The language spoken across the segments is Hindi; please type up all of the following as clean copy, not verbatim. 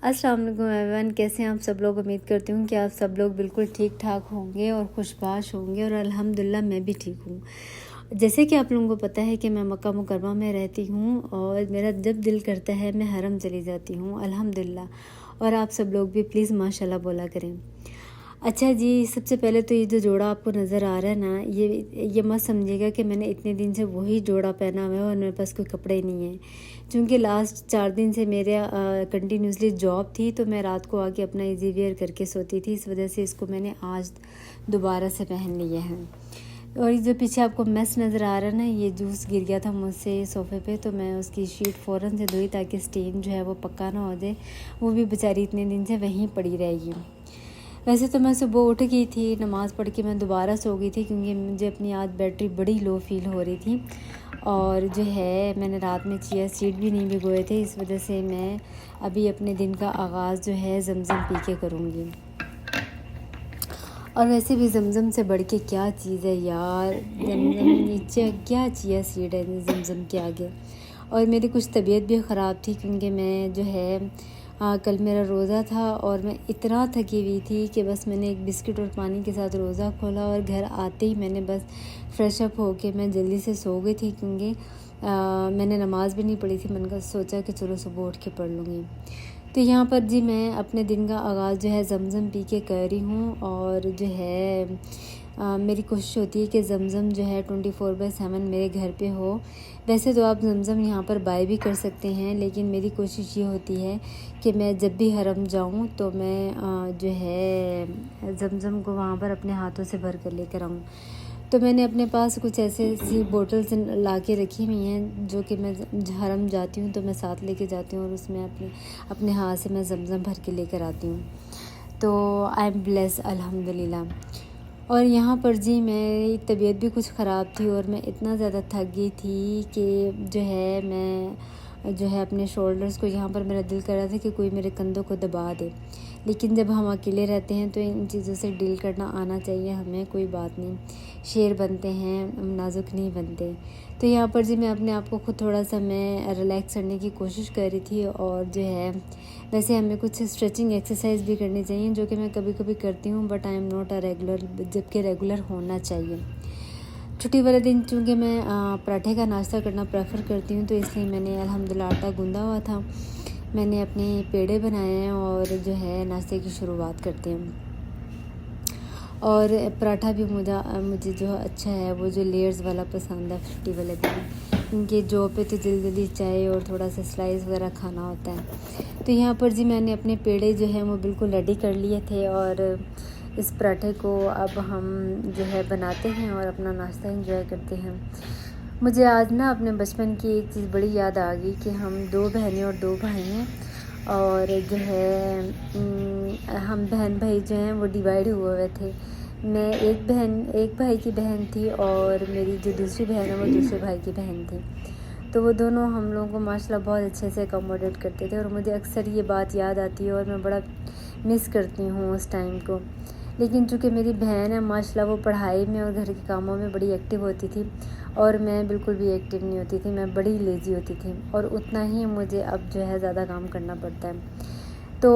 अस्सलाम वालेकुम एवरीवन, कैसे हैं आप सब लोग। उम्मीद करती हूँ कि आप सब लोग बिल्कुल ठीक ठाक होंगे और खुशबाश होंगे और अल्हम्दुलिल्लाह मैं भी ठीक हूँ। जैसे कि आप लोगों को पता है कि मैं मक्का मुकर्रमा में रहती हूँ और मेरा जब दिल करता है मैं हरम चली जाती हूँ अल्हम्दुलिल्लाह। और आप सब लोग भी प्लीज़ माशाल्लाह बोला करें। अच्छा जी, सबसे पहले तो ये जो जोड़ा आपको नज़र आ रहा है ना, ये मत समझिएगा कि मैंने इतने दिन से वही जोड़ा पहना हुआ है और मेरे पास कोई कपड़े नहीं है। क्योंकि लास्ट 4 दिन से मेरे कंटिन्यूसली जॉब थी, तो मैं रात को आके अपना इजी वेयर करके सोती थी। इस वजह से इसको मैंने आज दोबारा से पहन लिया है। और ये जो पीछे आपको मेस नज़र आ रहा है ना, ये जूस गिर गया था मुझसे सोफ़े पे, तो मैं उसकी शीट फ़ौरन से धोई ताकि स्टेन जो है वो पक्का ना हो जाए। वो भी बेचारी इतने दिन से वहीं पड़ी रहेगी। वैसे तो मैं सुबह उठ गई थी, नमाज़ पढ़ के मैं दोबारा सो गई थी क्योंकि मुझे अपनी आज बैटरी बड़ी लो फील हो रही थी। और जो है मैंने रात में चिया सीड भी नहीं भिगोए थे, इस वजह से मैं अभी अपने दिन का आगाज़ जो है ज़मज़म पी के करूँगी। और वैसे भी ज़मज़म से बढ़ के क्या चीज़ है यार, ज़मज़म नीचे क्या चिया सीड है ज़मज़म के आगे। और मेरी कुछ तबीयत भी ख़राब थी क्योंकि मैं जो है कल मेरा रोज़ा था और मैं इतना थकी हुई थी कि बस मैंने एक बिस्किट और पानी के साथ रोज़ा खोला और घर आते ही मैंने बस फ्रेश अप होके मैं जल्दी से सो गई थी क्योंकि मैंने नमाज़ भी नहीं पढ़ी थी। मैंने सोचा कि चलो सुबह उठ के पढ़ लूँगी। तो यहाँ पर जी मैं अपने दिन का आगाज़ जो है ज़मज़म पी के कर रही हूँ। और जो है मेरी कोशिश होती है कि ज़मज़म जो है 24/7 मेरे घर पे हो। वैसे तो आप ज़मज़म यहाँ पर बाय भी कर सकते हैं, लेकिन मेरी कोशिश ये होती है कि मैं जब भी हरम जाऊँ तो मैं जो है ज़मज़म को वहाँ पर अपने हाथों से भर कर लेकर आऊँ। तो मैंने अपने पास कुछ ऐसे सी बोतल्स ला के रखी हुई हैं जो कि मैं हरम जाती हूँ तो मैं साथ लेके जाती हूँ और उसमें अपने हाथ से मैं ज़मज़म भर के लेकर आती हूँ। तो आई एम ब्लेस अल्हम्दुलिल्लाह। और यहाँ पर जी मेरी तबीयत भी कुछ ख़राब थी और मैं इतना ज़्यादा थक गई थी कि जो है मैं जो है अपने शोल्डर्स को, यहाँ पर मेरा दिल कर रहा था कि कोई मेरे कंधों को दबा दे। लेकिन जब हम अकेले रहते हैं तो इन चीज़ों से डील करना आना चाहिए हमें, कोई बात नहीं, शेर बनते हैं, नाजुक नहीं बनते। तो यहाँ पर जी मैं अपने आप को खुद थोड़ा सा मैं रिलैक्स करने की कोशिश कर रही थी। और जो है वैसे हमें कुछ स्ट्रेचिंग एक्सरसाइज भी करनी चाहिए जो कि मैं कभी कभी करती हूँ, but I am not a regular, जबकि रेगुलर होना चाहिए। छुट्टी वाले दिन चूँकि मैं पराठे का नाश्ता करना प्रेफर करती हूँ, तो इसलिए मैंने अल्हम्दुलिल्लाह आटा गूँधा हुआ था। मैंने अपने पेड़े बनाए हैं और जो है नाश्ते की शुरुआत करते हैं। और पराठा भी मुझे जो अच्छा है वो जो लेयर्स वाला पसंद है, 50 वाले दिन, क्योंकि जॉब पे तो जल्दी चाय और थोड़ा सा स्लाइस वगैरह खाना होता है। तो यहाँ पर जी मैंने अपने पेड़े जो है वो बिल्कुल रेडी कर लिए थे और इस पराठे को अब हम जो है बनाते हैं और अपना नाश्ता एंजॉय करते हैं। मुझे आज ना अपने बचपन की एक चीज़ बड़ी याद आ गई कि हम 2 बहनें और 2 भाई हैं और जो है हम बहन भाई जो हैं वो डिवाइड हुए हुए थे। मैं एक भाई की बहन थी और मेरी जो दूसरी बहन है वो दूसरे भाई की बहन थी। तो वो दोनों हम लोगों को माशाल्लाह बहुत अच्छे से अकोमोडेट करते थे और मुझे अक्सर ये बात याद आती है और मैं बड़ा मिस करती हूँ उस टाइम को। लेकिन चूँकि मेरी बहन है माशाल्लाह, वो पढ़ाई में और घर के कामों में बड़ी एक्टिव होती थी और मैं बिल्कुल भी एक्टिव नहीं होती थी, मैं बड़ी लेज़ी होती थी और उतना ही मुझे अब जो है ज़्यादा काम करना पड़ता है। तो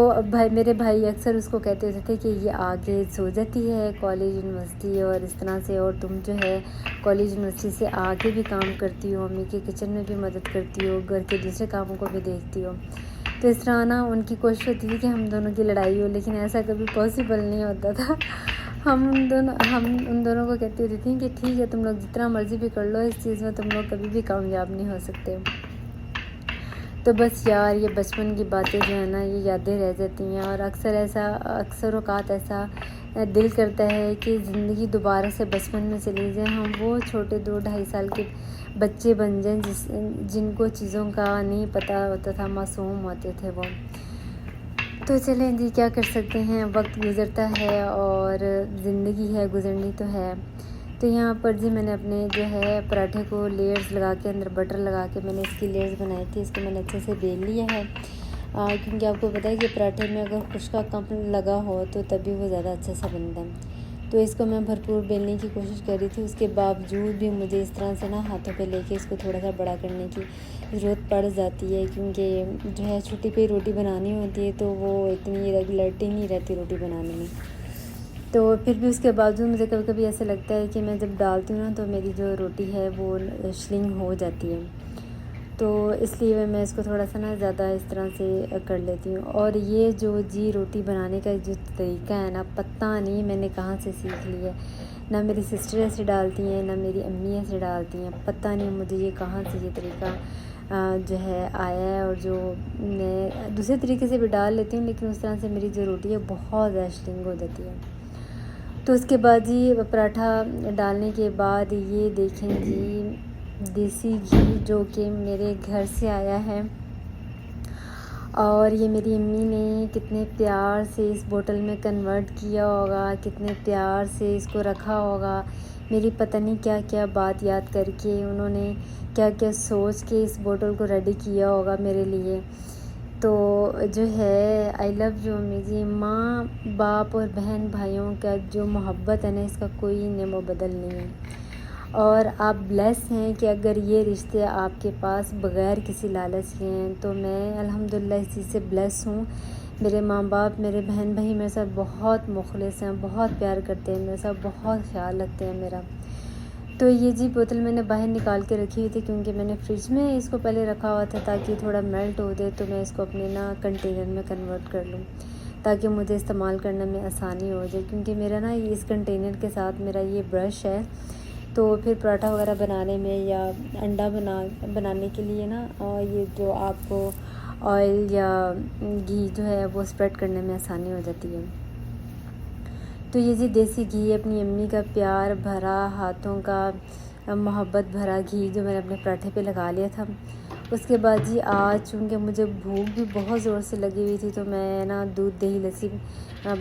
मेरे भाई अक्सर उसको कहते होते थे कि ये आगे सो जाती है कॉलेज यूनिवर्सिटी और इस तरह से, और तुम जो है कॉलेज यूनिवर्सिटी से आगे भी काम करती हो, मम्मी के किचन में भी मदद करती हो, घर के दूसरे कामों को भी देखती हो। तो इस तरह ना उनकी कोशिश होती थी कि हम दोनों की लड़ाई हो, लेकिन ऐसा कभी पॉसिबल नहीं होता था। हम उन दोनों को कहती होती थी कि ठीक है, तुम लोग जितना मर्ज़ी भी कर लो, इस चीज़ में तुम लोग कभी भी कामयाब नहीं हो सकते। तो बस यार ये बचपन की बातें जो है ना, ये यादें रह जाती हैं और अक्सर औक़ात ऐसा दिल करता है कि ज़िंदगी दोबारा से बचपन में चली जाए, हम वो छोटे 2-2.5 साल के बच्चे बन जाएं जिनको चीज़ों का नहीं पता होता था, मासूम होते थे वो। तो चलें जी, क्या कर सकते हैं, वक्त गुज़रता है और ज़िंदगी है, गुज़रनी तो है। तो यहाँ पर जी मैंने अपने जो है पराठे को लेयर्स लगा के, अंदर बटर लगा के मैंने इसकी लेयर्स बनाई थी। इसको मैंने अच्छे से बेल लिया है क्योंकि आपको पता है कि पराठे में अगर खुश्का कम लगा हो तो तभी वो ज़्यादा अच्छा सा बनता है। तो इसको मैं भरपूर बेलने की कोशिश कर रही थी। उसके बावजूद भी मुझे इस तरह से ना हाथों पे लेके इसको थोड़ा सा बड़ा करने की ज़रूरत पड़ जाती है, क्योंकि जो है छुट्टी पे रोटी बनानी होती है तो वो इतनी रेगुलरिटी नहीं रहती रोटी बनाने में। तो फिर भी उसके बावजूद मुझे कभी कभी ऐसा लगता है कि मैं जब डालती हूँ ना तो मेरी जो रोटी है वो श्रिंक हो जाती है, तो इसलिए मैं इसको थोड़ा सा ना ज़्यादा इस तरह से कर लेती हूँ। और ये जो जी रोटी बनाने का जो तरीका है ना, पता नहीं मैंने कहाँ से सीख लिया है। ना मेरी सिस्टर ऐसे डालती हैं, ना मेरी अम्मी ऐसे डालती हैं, पता नहीं मुझे ये कहाँ से ये तरीका जो है आया है। और जो मैं दूसरे तरीके से भी डाल लेती हूँ, लेकिन उस तरह से मेरी जो रोटी है बहुत ज़्यादा श्रिंक हो जाती है। तो उसके बाद जी पराठा डालने के बाद ये देखें जी देसी घी जो कि मेरे घर से आया है, और ये मेरी अम्मी ने कितने प्यार से इस बोतल में कन्वर्ट किया होगा, कितने प्यार से इसको रखा होगा। मेरी पता नहीं क्या क्या बात याद करके उन्होंने क्या क्या सोच के इस बोतल को रेडी किया होगा मेरे लिए। तो जो है आई लव यू अम्मी जी। माँ बाप और बहन भाइयों का जो मोहब्बत है ना, इसका कोई नेमो बदल नहीं है। और आप ब्लेस हैं कि अगर ये रिश्ते आपके पास बग़ैर किसी लालच के हैं, तो मैं अल्हम्दुलिल्लाह इस चीज़ से ब्लेस हूँ। मेरे माँ बाप, मेरे बहन भाई मेरे साथ बहुत मुखलिस हैं, बहुत प्यार करते हैं मेरे साथ, बहुत ख्याल रखते हैं मेरा। तो ये जी बोतल मैंने बाहर निकाल के रखी हुई थी, क्योंकि मैंने फ्रिज में इसको पहले रखा हुआ था ताकि थोड़ा मेल्ट हो जाए, तो मैं इसको अपने ना कंटेनर में कन्वर्ट कर लूँ ताकि मुझे इस्तेमाल करने में आसानी हो जाए। क्योंकि मेरा ना इस कंटेनर के साथ मेरा ये ब्रश है, तो फिर पराठा वगैरह बनाने में या अंडा बनाने के लिए ना, और ये जो आपको ऑयल या घी जो है वो स्प्रेड करने में आसानी हो जाती है। तो ये जी देसी घी, अपनी अम्मी का प्यार भरा, हाथों का मोहब्बत भरा घी जो मैंने अपने पराठे पे लगा लिया था। उसके बाद जी आज चूँकि मुझे भूख भी बहुत ज़ोर से लगी हुई थी, तो मैं ना दूध दही लस्सी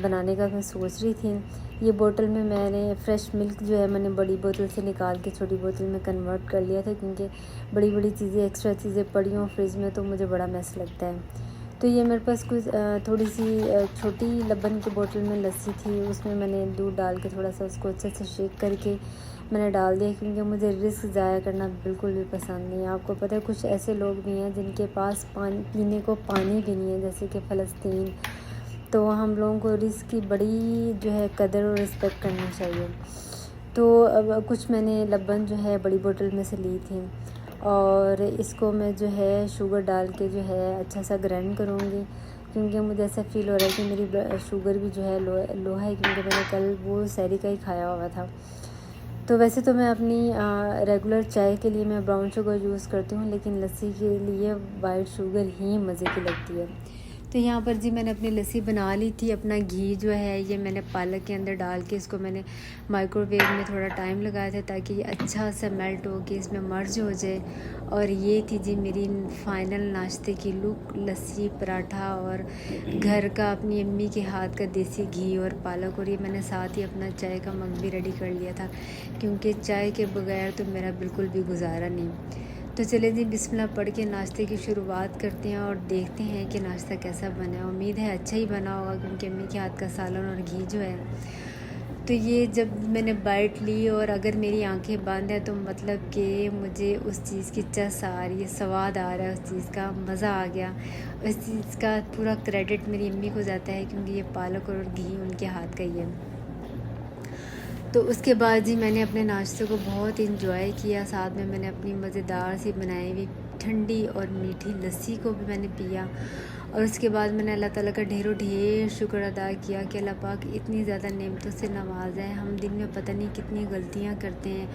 बनाने का मैं सोच रही थी। ये बोतल में मैंने फ़्रेश मिल्क जो है मैंने बड़ी बोतल से निकाल के छोटी बोतल में कन्वर्ट कर लिया था, क्योंकि बड़ी बड़ी चीज़ें एक्स्ट्रा चीज़ें पड़ी हों फ्रिज में तो मुझे बड़ा मैस लगता है। तो ये मेरे पास कुछ थोड़ी सी छोटी लबन की बोतल में लस्सी थी, उसमें मैंने दूध डाल के थोड़ा सा उसको अच्छे से शेक करके मैंने डाल दिया, क्योंकि मुझे रिस्क ज़ाया करना बिल्कुल भी पसंद नहीं है। आपको पता है कुछ ऐसे लोग भी हैं जिनके पास पानी पीने को पानी भी नहीं है, जैसे कि फ़लस्तीन। तो हम लोगों को रिस्क की बड़ी जो है कदर और रिस्पेक्ट करनी चाहिए। तो अब कुछ मैंने लबन जो है बड़ी बोतल में से ली थी, और इसको मैं जो है शुगर डाल के जो है अच्छा सा ग्राइंड करूँगी, क्योंकि मुझे ऐसा फ़ील हो रहा है कि मेरी शुगर भी जो है लो है, क्योंकि मैंने कल वो सहरी का ही खाया हुआ था। तो वैसे तो मैं अपनी रेगुलर चाय के लिए मैं ब्राउन शुगर यूज़ करती हूँ, लेकिन लस्सी के लिए वाइट शुगर ही मज़े की लगती है। तो यहाँ पर जी मैंने अपनी लस्सी बना ली थी। अपना घी जो है ये मैंने पालक के अंदर डाल के इसको मैंने माइक्रोवेव में थोड़ा टाइम लगाया था, ताकि ये अच्छा सा मेल्ट हो के इसमें मर्ज हो जाए। और ये थी जी मेरी फ़ाइनल नाश्ते की लुक, लस्सी, पराठा और घर का अपनी अम्मी के हाथ का देसी घी और पालक। और ये मैंने साथ ही अपना चाय का मग भी रेडी कर लिया था, क्योंकि चाय के बगैर तो मेरा बिल्कुल भी गुजारा नहीं। तो चले जी बिस्मिल्लाह पढ़ के नाश्ते की शुरुआत करते हैं और देखते हैं कि नाश्ता कैसा बना है। उम्मीद है अच्छा ही बना होगा, क्योंकि अम्मी के हाथ का सालन और घी जो है। तो ये जब मैंने बाइट ली और अगर मेरी आंखें बंद है तो मतलब कि मुझे उस चीज़ की चस आ रही है, स्वाद आ रहा है, उस चीज़ का मज़ा आ गया। उस चीज़ का पूरा क्रेडिट मेरी अम्मी को जाता है, क्योंकि ये पालक और घी उनके हाथ का ही है। तो उसके बाद जी मैंने अपने नाश्ते को बहुत इंजॉय किया, साथ में मैंने अपनी मज़ेदार सी बनाई हुई ठंडी और मीठी लस्सी को भी मैंने पिया। और उसके बाद मैंने अल्लाह ताला का ढेर शुक्र अदा किया कि अल्लाह पाक इतनी ज़्यादा नेमतों से नवाज़ा है। हम दिन में पता नहीं कितनी गलतियां करते हैं,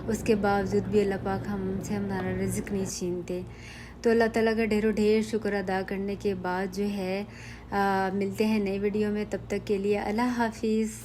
उसके बावजूद भी अल्लाह पाक हमसे हमारा रिज़्क नहीं छीनते। तो अल्लाह ताला का ढेर शुक्र अदा करने के बाद जो है मिलते हैं नई वीडियो में। तब तक के लिए अल्लाह हाफिज़।